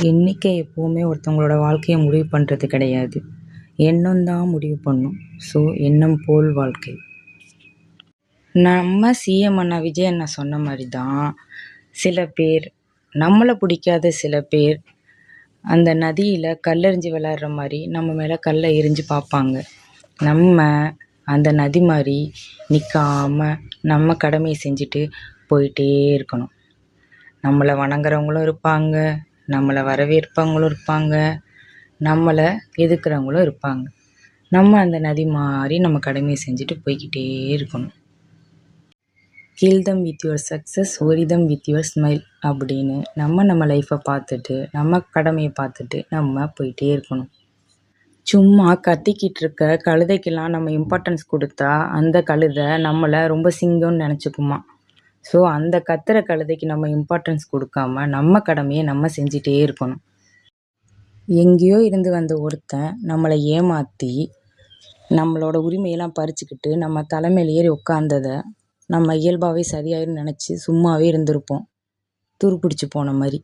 எண்ணிக்கை எப்போவுமே ஒருத்தவங்களோட வாழ்க்கையை முடிவு பண்ணுறது கிடையாது. எண்ணம் தான் முடிவு பண்ணும். ஸோ எண்ணம் போல் வாழ்க்கை. நம்ம சிஎம் அண்ணா விஜய் அண்ணா சொன்ன மாதிரி தான் சில பேர், நம்மளை பிடிக்காத சில பேர் அந்த நதியில் கல்லெறிஞ்சு விளையாடுற மாதிரி நம்ம மேலே கல்லை எரிஞ்சு பார்ப்பாங்க. நம்ம அந்த நதி மாதிரி நிற்காம நம்ம கடமையை செஞ்சுட்டு போயிட்டே இருக்கணும். நம்மளை வணங்குறவங்களும் இருப்பாங்க, நம்மளை வரவேற்பவங்களும் இருப்பாங்க, நம்மளை எதிர்க்கிறவங்களும் இருப்பாங்க. நம்ம அந்த நதி மாதிரி நம்ம கடமையை செஞ்சுட்டு போய்கிட்டே இருக்கணும். Kill them with your success, bury them with your smile அப்படின்னு நம்ம லைஃப்பை பார்த்துட்டு, நம்ம கடமையை பார்த்துட்டு நம்ம போயிட்டே இருக்கணும். சும்மா கத்திக்கிட்டு இருக்க கழுதைக்கெல்லாம் நம்ம இம்பார்ட்டன்ஸ் கொடுத்தா அந்த கழுதை நம்மளை ரொம்ப சிங்கம்னு நினச்சிக்குமா. ஸோ அந்த கத்துற கழுதைக்கு நம்ம இம்பார்ட்டன்ஸ் கொடுக்காம நம்ம கடமையை நம்ம செஞ்சிட்டே இருக்கணும். எங்கேயோ இருந்து வந்த ஒருத்தன் நம்மளை ஏமாற்றி நம்மளோட உரிமையெல்லாம் பறிச்சுக்கிட்டு நம்ம தலைமையில் ஏறி உட்காந்ததை நம்ம இயல்பாகவே சரியாயிரும் நினச்சி சும்மாவே இருந்திருப்போம், துருப்பிடிச்சு போன மாதிரி.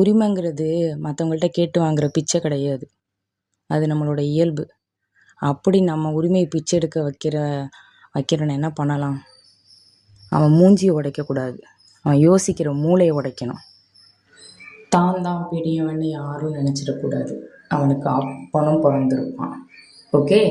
உரிமைங்கிறது மற்றவங்கள்ட்ட கேட்டு வாங்குற பிச்சை கிடையாது, அது நம்மளோட இயல்பு. அப்படி நம்ம உரிமையை பிச்சை எடுக்க வைக்கிறவனை என்ன பண்ணலாம்? அவன் மூஞ்சியை உடைக்கக்கூடாது, அவன் யோசிக்கிற மூளையை உடைக்கணும். தான் பெரியவன்னு யாரும் நினச்சிடக்கூடாது. அவனுக்கு அப்பனும் பிறந்திருப்பான். ஓகே.